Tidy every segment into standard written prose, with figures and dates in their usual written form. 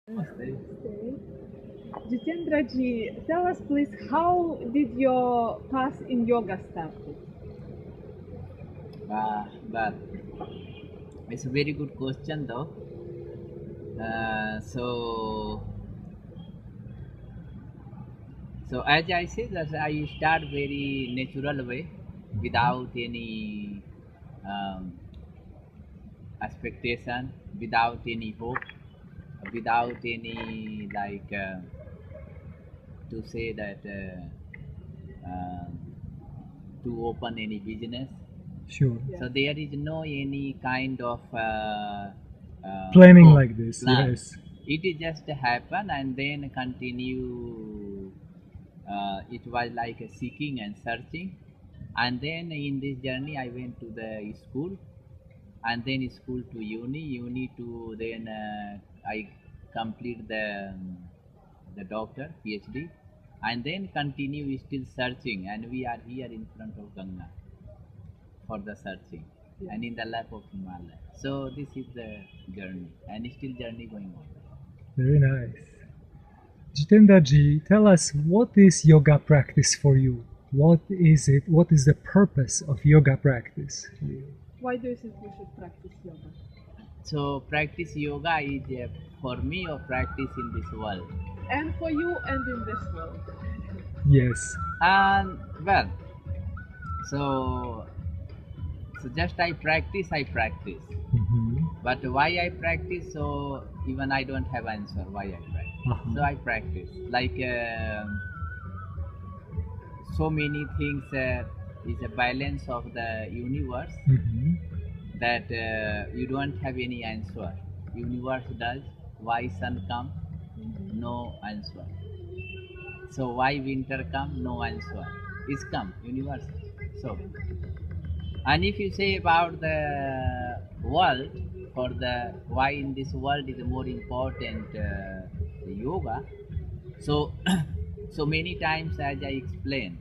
Namaste. Jitendra ji, tell us please, how did your path in yoga start? Well, it's a very good question though. So, as I said, that I start very natural way, without any um, expectation, without any hope, without any to say that to open any business. Sure. Yeah. So there is no any kind of Planning hope, like this, plan. yes. It is just happen and then continue. It was like a seeking and searching, and then in this journey I went to the school, and then school to uni to then I complete the doctor PhD, and then continue still searching, and we are here in front of Ganga for the searching, Yeah. and in the lap of Himalaya. So this is the journey, and still journey going on. Very nice. Jitendra ji, tell us, what is yoga practice for you? What is it? What is the purpose of yoga practice? Why do you think we should practice yoga? So practice yoga is for me or practice in this world. And for you and in this world. Yes. And well, so just I practice, Mm-hmm. but why I practice? So even I don't have answer why I practice. Uh-huh. So I practice like so many things. Is a balance of the universe Mm-hmm. that you don't have any answer. Universe does. Why sun come? No answer. So why winter come? No answer. It's come universe. So, and if you say about the world, for the why in this world is more important the yoga. So so many times as I explained,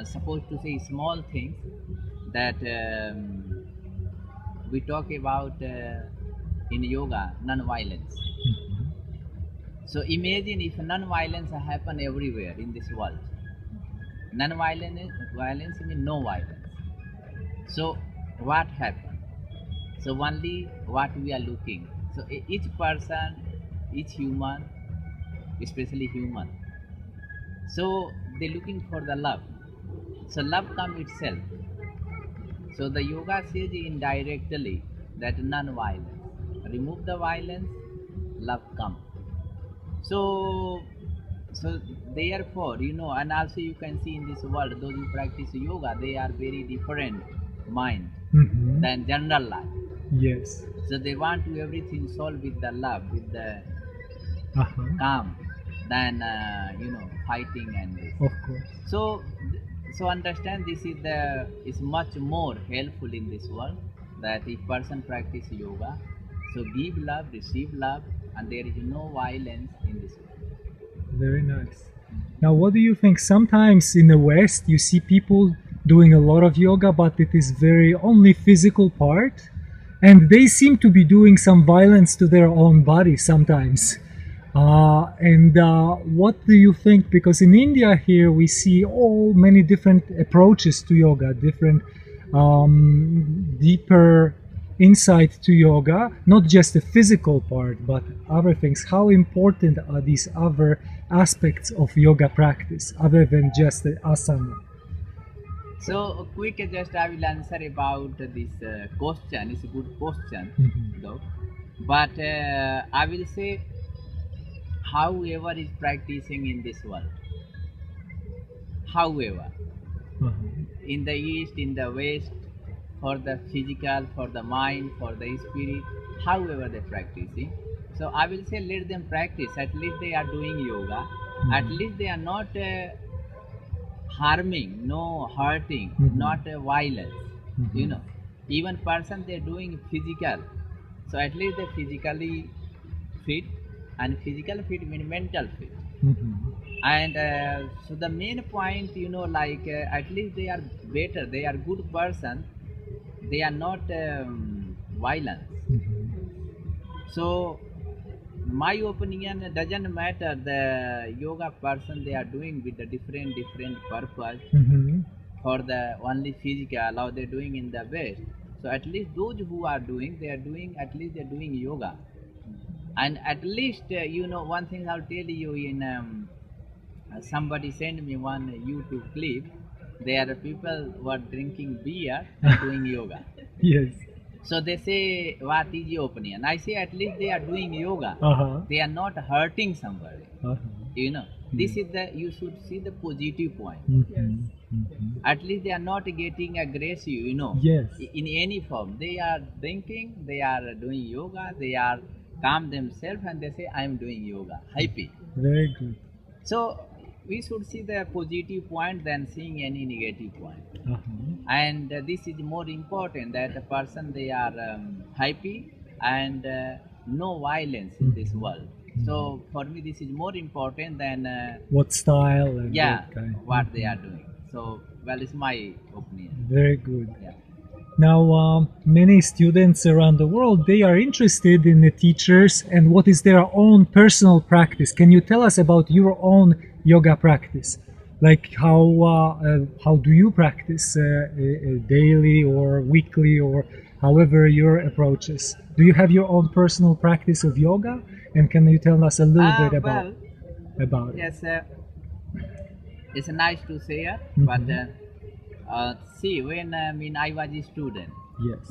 supposed to say small things that we talk about in yoga non-violence. So imagine if non-violence happen everywhere in this world. Non-violence violence means no violence. So what happened? So only what we are looking. So each person, each human, especially human. So they're looking for the love. So love come itself. So the yoga says indirectly that non-violence. Remove the violence, love come. So so therefore, and also you can see in this world, those who practice yoga, they are very different mind Mm-hmm. than general life. Yes. So they want to everything solve with the love, with the Uh-huh. calm, than fighting and this. Of course. So so understand this is much more helpful in this world, that if person practice yoga, so give love, receive love, and there is no violence in this world. Very nice. Now, what do you think? Sometimes in the West, you see people doing a lot of yoga, but it is very only physical part, and they seem to be doing some violence to their own body sometimes. And what do you think? Because in India here we see all many different approaches to yoga, different deeper insight to yoga, not just the physical part, but other things. How important are these other aspects of yoga practice other than just the asana? So quick, just I will answer about this question. It's a good question, Mhm. though. But I will say, however is practicing in this world, however, Uh-huh. in the east, in the west, for the physical, for the mind, for the spirit, however they practicing. So I will say, let them practice. At least they are doing yoga. At Mhm. least they are not harming, no hurting, Mhm. not violence. Mhm. Even person they're doing physical. So at least they physically fit, and physical fit means mental fit. Mhm. And so the main point, at least they are better, they are good person, they are not violent. Mhm. So my opinion, it doesn't matter the yoga person they are doing with the different purpose Mm-hmm. for the only physical or they're doing in the West. So at least those who are doing, they are doing, at least they're doing yoga. And at least, one thing I'll tell you in somebody sent me one YouTube clip. There are people who are drinking beer and doing yoga. Yes. So they say, what is your opinion? I say, at least they are doing yoga. Uh-huh. They are not hurting somebody. Uh-huh. This is you should see the positive point. Mm-hmm. Mm-hmm. At least they are not getting aggressive, Yes. in any form. They are drinking, they are doing yoga, they are calm themselves and they say, I am doing yoga. Happy. Very good. So we should see the positive point than seeing any negative point. Uh-huh. And this is more important that the person they are happy and no violence in this world. So for me this is more important than What style and yeah what kind. what they are doing. So well, it's my opinion. Very good. Yeah. Now, many students around the world, they are interested in the teachers and what is their own personal practice. Can you tell us about your own yoga practice? Like how do you practice daily or weekly or however your approaches? Do you have your own personal practice of yoga? And can you tell us a little bit about it? Yes, it's nice to say it, Mhm. but see, when I was a student, Yes.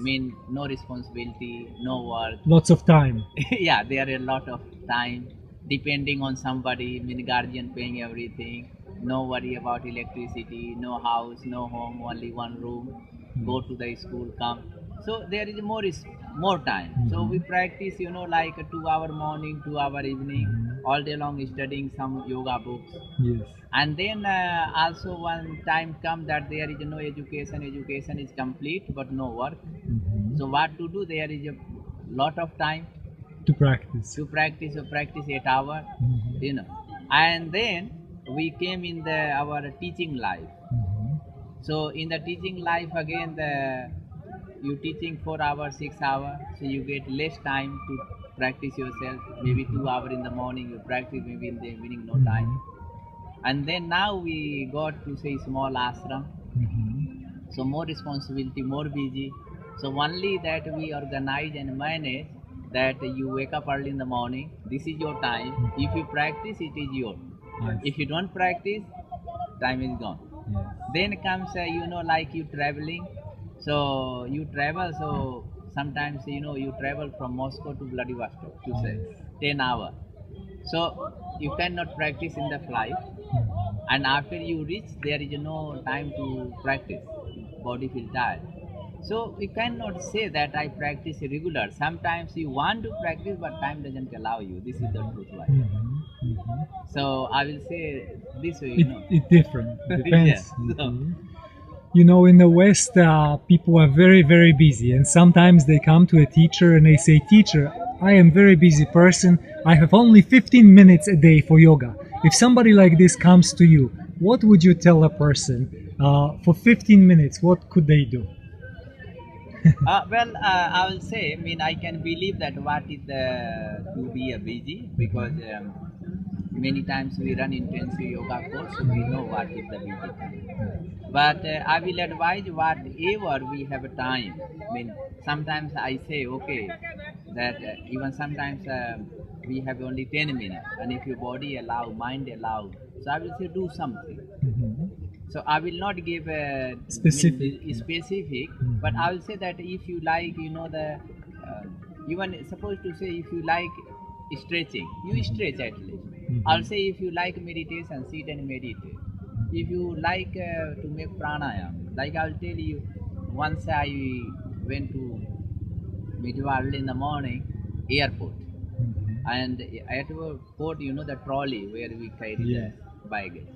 no responsibility, no work. Lots of time. Yeah, there are a lot of time depending on somebody. Guardian paying everything. No worry about electricity, no house, no home, only one room. Go to the school, come. So there is more time. So we practice, like a 2 hour morning, 2 hour evening, all day long studying some yoga books. Yes. And then also one time come that there is no education is complete but no work. So what to do? There is a lot of time To practice. to practice. So practice 8 hours, and then we came in our teaching life. So in the teaching life again, you teaching 4 hours, 6 hours, so you get less time to practice yourself. Maybe 2 hours in the morning you practice, maybe in the evening no time. And then now we got to say small ashram, so more responsibility, more busy. So only that we organize and manage that you wake up early in the morning. This is your time. If you practice, it is yours. Yes. If you don't practice, time is gone. Yes. Then comes like you traveling. So you travel. So sometimes you travel from Moscow to Vladivostok to say 10 hours. So you cannot practice in the flight, and after you reach there is no time to practice. Body feel tired. So we cannot say that I practice regular. Sometimes you want to practice, but time doesn't allow you. This is the truth, right? So I will say this way, It's different. Depends. Yeah, so- In the West, people are very, very busy, and sometimes they come to a teacher and they say, "Teacher, I am very busy person. I have only 15 minutes a day for yoga." If somebody like this comes to you, what would you tell a person for 15 minutes? What could they do? I will say, I can believe that what is to be a busy, because many times we run intensive yoga course, so we know what is the busy time. But I will advise whatever we have time. Sometimes I say, okay, that even sometimes we have only 10 minutes, and if your body allow, mind allow, so I will say do something. So I will not give a specific, but I will say that if you like, even supposed to say if you like stretching, you stretch at least. I'll say if you like meditation, sit and meditate. If you like to make pranayama, like I'll tell you, once I went to Midway early in the morning, airport, and at the port, the trolley where we carry the baggage.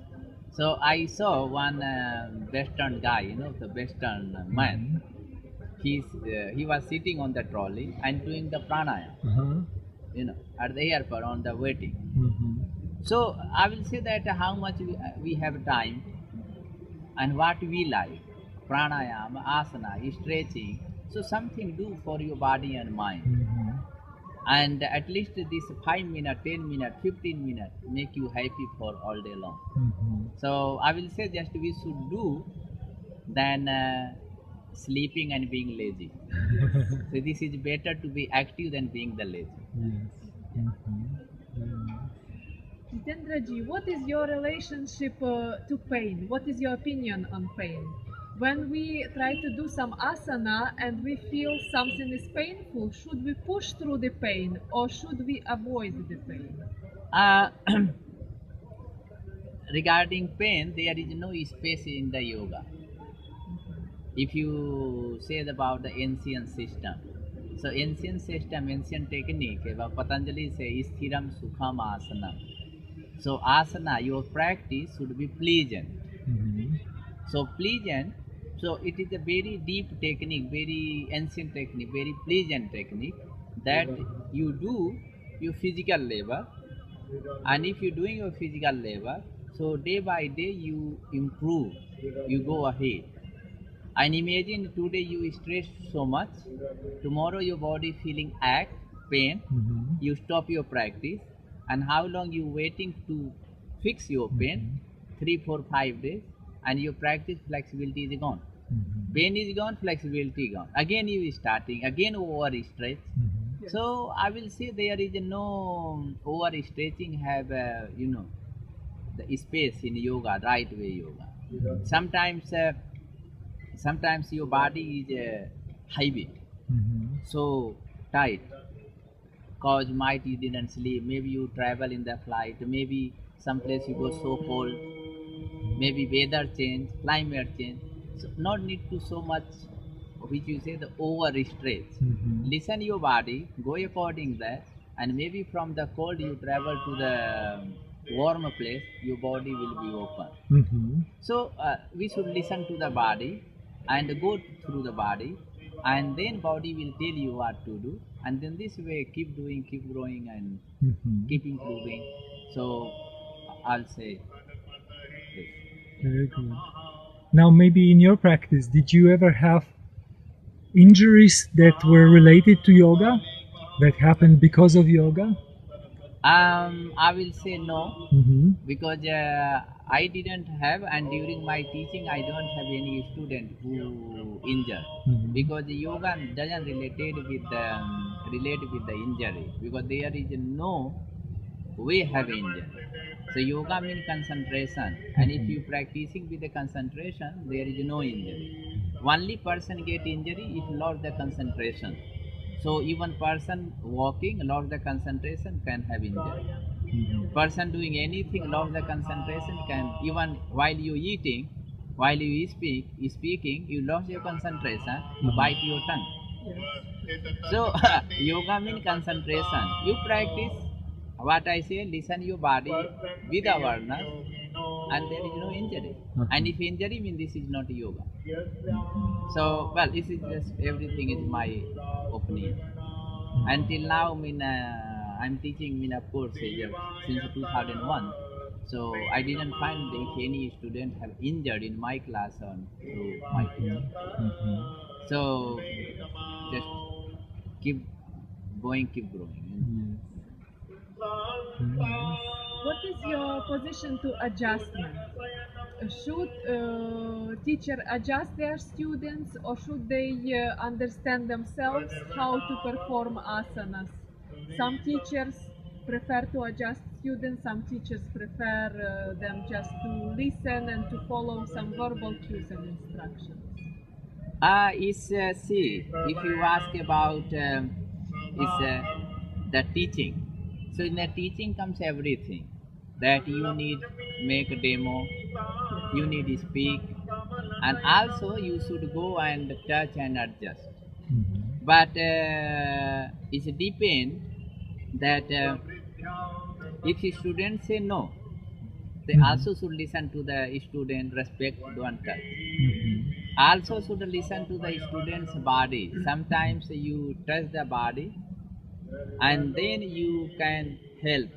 So I saw one Western guy, the Western man. He was sitting on the trolley and doing the pranayama, at the airport on the waiting. So I will say that how much we have time and what we like, pranayama, asana, stretching. So something do for your body and mind. and at least this 5 minutes, 10 minutes, 15 minutes make you happy for all day long. So I will say just we should do than sleeping and being lazy. So this is better to be active than being the lazy. Jitendra ji, what is your relationship to pain? What is your opinion on pain? When we try to do some asana and we feel something is painful, should we push through the pain or should we avoid the pain? Uh, regarding pain, there is no space in the yoga. If you say about the ancient system, so ancient system, ancient technique, Patanjali says, Sthiram Sukham Asanam. So asana, your practice should be pleasant. So pleasant, so it is a very deep technique, very ancient technique, very pleasant technique that you do your physical labor. And if you're doing your physical labor, so day by day you improve, you go ahead. And imagine today you stress so much, tomorrow your body feeling ache, pain, you stop your practice, and how long you waiting to fix your pain? 3, 4, 5 days, and your practice flexibility is gone. Pain is gone, flexibility gone. Again you is starting, again overstretch. So I will say there is no overstretching have the space in yoga, right way yoga. Sometimes your body is heavy, so tight, cause might you didn't sleep, maybe you travel in the flight, maybe someplace you go so cold, maybe weather change, climate change. So not need to so much, which you say the overstretch. Listen your body, go according that, and maybe from the cold you travel to the warm place, your body will be open. So we should listen to the body and go through the body, and then body will tell you what to do, and then this way keep doing, keep growing, and keep improving. So I'll say this. Very good. Now, maybe in your practice, did you ever have injuries that were related to yoga, that happened because of yoga? I will say no, because I didn't have, and during my teaching I don't have any student who injured, because the yoga doesn't relate with the injury, because there is no way have injury. So yoga means concentration, and if you practicing with the concentration, there is no injury. Only person get injury if lost the concentration. So even person walking lost the concentration can have injury. Person doing anything lost the concentration can, even while you eating, while you speaking, you lost your concentration, you bite your tongue. So yoga means concentration. You practice what I say, listen your body with awareness, and there is no injury. And if injury means this is not yoga. So well, this is just everything is my opinion. Until now, I'm teaching of course since 2001. So I didn't find if any student have injured in my class or through my teaching. So just keep going, keep growing. What is your position to adjustment? Should teacher adjust their students, or should they understand themselves how to perform asanas? Some teachers prefer to adjust students, some teachers prefer them just to listen and to follow some verbal cues and instructions. See, if you ask about the teaching, so in the teaching comes everything that you need make a demo, you need to speak, and also you should go and touch and adjust. But it depends that if the students say no, they also should listen to the student, respect, don't touch. Also should listen to the student's body. Sometimes you touch the body and then you can help.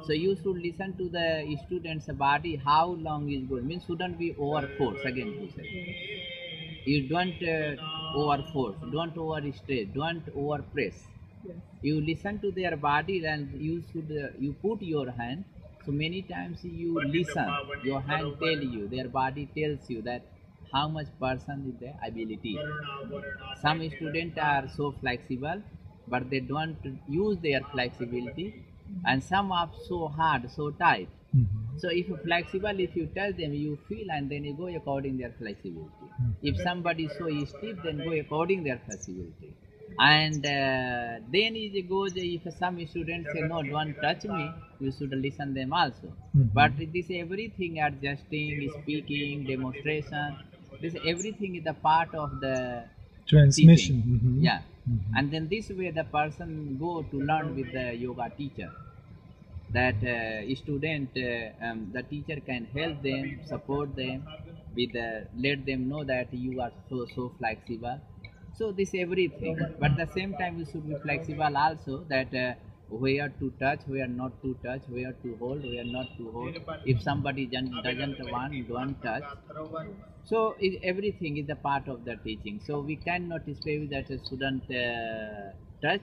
So you should listen to the student's body, how long is going. Means shouldn't be over force, again to say. You don't over force, don't over stress, don't over press. Yes. You listen to their body and you should you put your hand. So many times you listen, your hand tell you, their body tells you that how much person is the ability. Some students are so flexible, but they don't use their flexibility, and some are so hard, so tight. So if you're flexible, if you tell them, you feel, and then you go according their flexibility. If somebody is so stiff, then go according their flexibility. And then it goes, if some students say, no, don't touch me, you should listen them also. But this everything, adjusting, speaking, demonstration, this everything is a part of the Transmission. teaching. Yeah. And then this way the person go to learn with the yoga teacher. That student, the teacher can help them, support them, with let them know that you are so flexible. So this everything, but at the same time we should be flexible also, that where to touch, where not to touch, where to hold, where not to hold. If somebody doesn't want, don't touch. So everything is a part of the teaching. So we cannot say that a student touch,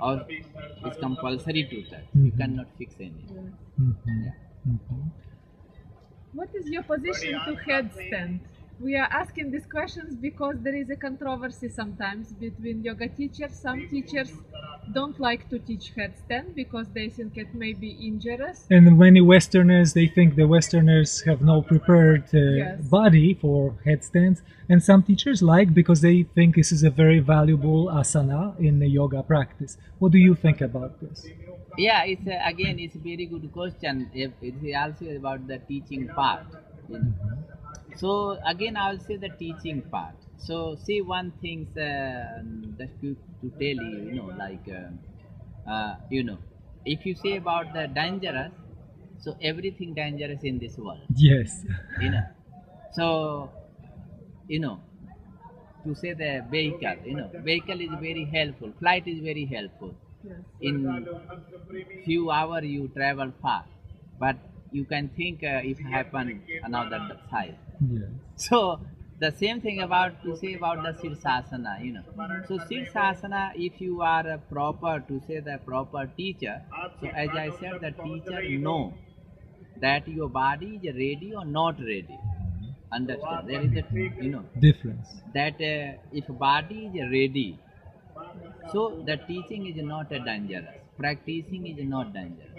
or it's compulsory to touch. You cannot fix anything. Yeah. What is your position to headstand? We are asking these questions because there is a controversy sometimes between yoga teachers. Some teachers don't like to teach headstand because they think it may be injurious. And many Westerners, they think the Westerners have no prepared Yes. body for headstands. And some teachers like, because they think this is a very valuable asana in the yoga practice. What do you think about this? Yeah, it's again, it's a very good question. It's also about the teaching part. You know. So again, I will say the teaching part. So see one thing that to tell you, like if you say about the dangerous, so everything dangerous in this world. Yes. So to say the vehicle is very helpful. Flight is very helpful. Yes. In few hours you travel far, but you can think if happen another side. Yes. So the same thing about to say about the Sirsasana, So Sirsasana, if you are a proper, to say the proper teacher, so as I said, the teacher know that your body is ready or not ready. Understand? There is a Difference. that if body is ready, so the teaching is not a dangerous, practicing is not dangerous.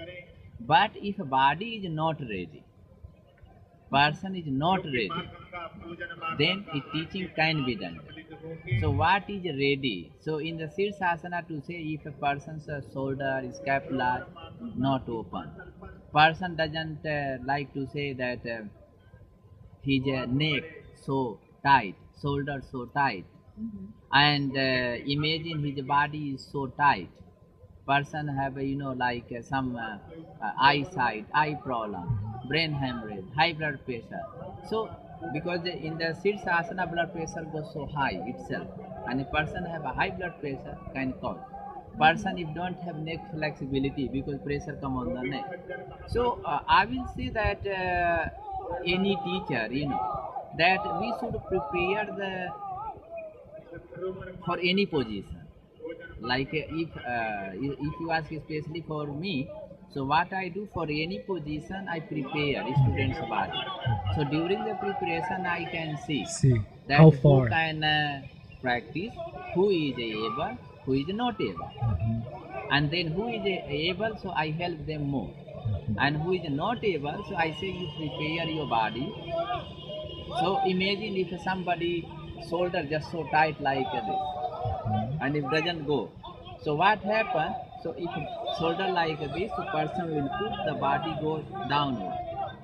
But if body is not ready, person is not ready, then teaching can be done. So what is ready? So in the Sirsasana, to say if a person's shoulder, scapula not open, person doesn't like to say that his neck so tight, shoulder so tight, and imagine his body is so tight. Person have like some eyesight, eye problem, brain hemorrhage, high blood pressure. So because in the Sirsasana blood pressure goes so high itself, and a person have a high blood pressure can cause. Person if don't have neck flexibility because pressure come on the neck. So I will say that any teacher, that we should prepare for any position. Like if you ask especially for me, so what I do for any position, I prepare students' body. So during the preparation, I can see that how who far can practice, who is able, who is not able, and then who is able, so I help them more, and who is not able, so I say you prepare your body. So imagine if somebody shoulder just so tight like this, and it doesn't go. So what happens? So if shoulder like this, the person will put the body goes downward.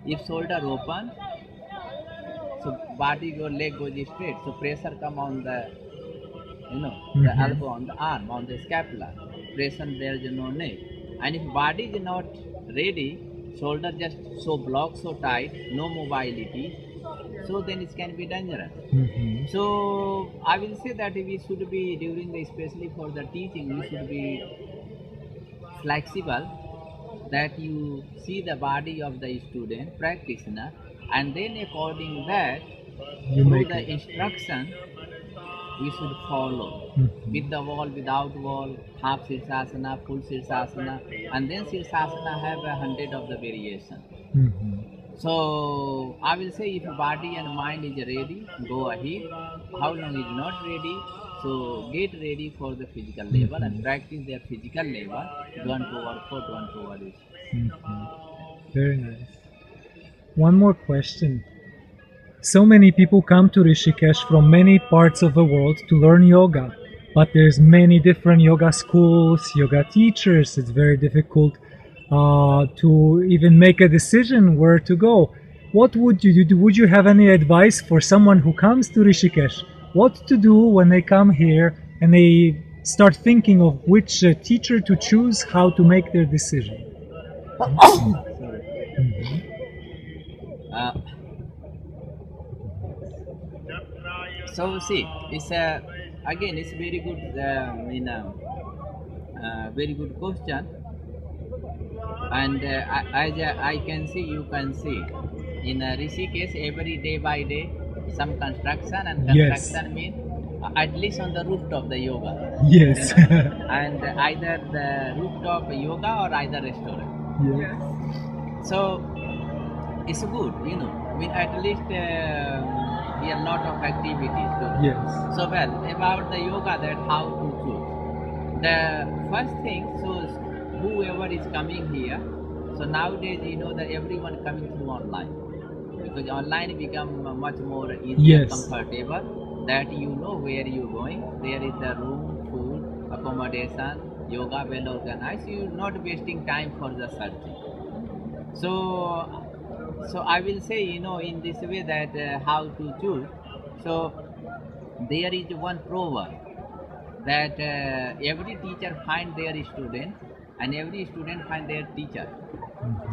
If shoulder open, so body go leg goes straight. So pressure come on the the elbow, on the arm, on the scapula. Pressure there is no neck. And if body is not ready, shoulder just so blocked so tight, no mobility. So then it can be dangerous. So I will say that we should be during the, especially for the teaching, we should be flexible, that you see the body of the student, practitioner, and then according that, you through make the it. instruction, we should follow. With the wall, without wall, half Sirsasana, full Sirsasana, and then Sirsasana have 100 of the variation. So I will say if body and mind is ready, go ahead. How long is not ready? So get ready for the physical level and practice their physical level. Don't overcoat, don't overdo. Very nice. One more question. So many people come to Rishikesh from many parts of the world to learn yoga, but there's many different yoga schools, yoga teachers. It's very difficult to even make a decision where to go. What would you do? Would you have any advice for someone who comes to Rishikesh? What to do when they come here and they start thinking of which teacher to choose, how to make their decision? So see, it's again it's very good. Very good question. And as I can see, you can see in Rishikesh every day by day some construction, and construction means at least on the rooftop the yoga. Yes. And either the rooftop yoga or either restaurant. Yes. So it's good, I mean at least we have a lot of activities to do. Yes. So well about the yoga, that how to choose. The first thing, so whoever is coming here, so nowadays that everyone coming through online, because online become much more easier, comfortable, that where you going, there is the room, food, accommodation, yoga well organized, you not wasting time for the searching. So I will say in this way that how to choose. So there is one proverb that every teacher find their student and every student find their teacher.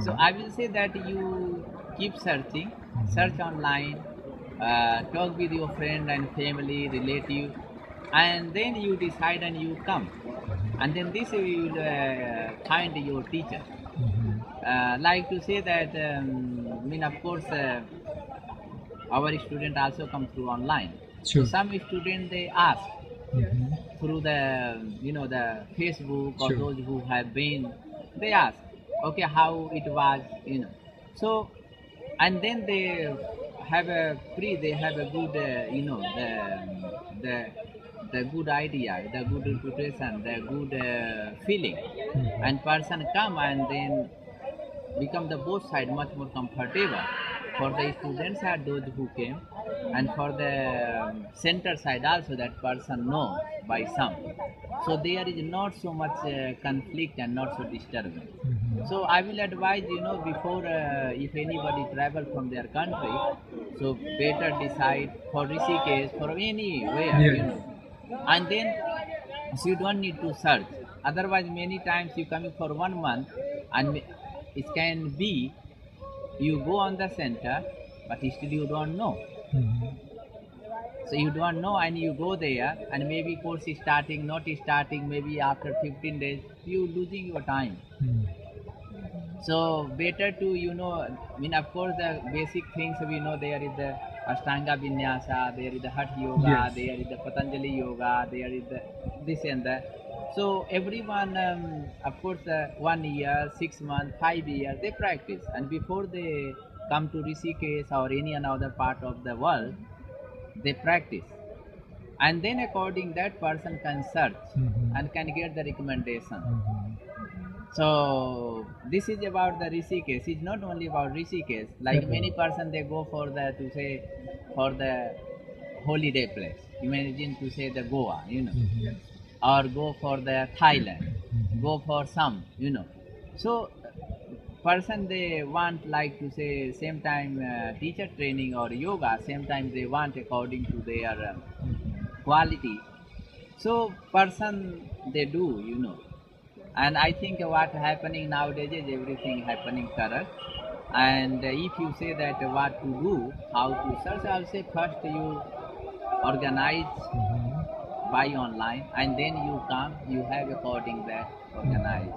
So I will say that you keep searching, search online, talk with your friend and family, relative, and then you decide and you come, and then this you will find your teacher. Like to say that of course our student also come through online. Sure. So some student they ask through the the Facebook, or those who have been, they ask, okay, how it was, so, and then they have a good the good idea, the good reputation, the good feeling, and person come and then become the both side much more comfortable for the students and those who came, and for the center side also, that person know by some. So there is not so much conflict and not so disturbing. So I will advise before if anybody travel from their country, so better decide for Rishikesh, for anywhere, and then so you don't need to search. Otherwise many times you coming for 1 month, and it can be you go on the center but still you don't know. So you don't know and you go there, and maybe course is starting, not starting, maybe after 15 days you losing your time. So better to of course the basic things we know, there is the Ashtanga Vinyasa, there is the Hatha Yoga, there is the Patanjali Yoga, there is the this and that. So everyone, of course, 1 year, 6 months, 5 years, they practice, and before they come to Rishikesh or any another part of the world, they practice, and then according that person can search and can get the recommendation. So this is about the Rishikesh. It's not only about Rishikesh. Like many person they go for the holiday place. Imagine to say the Goa, or go for the Thailand, go for some, So person they want like to say same time teacher training or yoga, same time they want according to their quality. So person they do, and I think what happening nowadays is everything happening correct. And if you say that what to do, how to search, I'll say first you organize by online, and then you come, you have according that organized.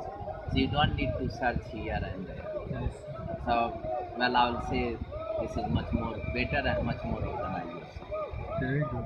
So you don't need to search here and there. So well, I will say this is much more better and much more organized. Very good.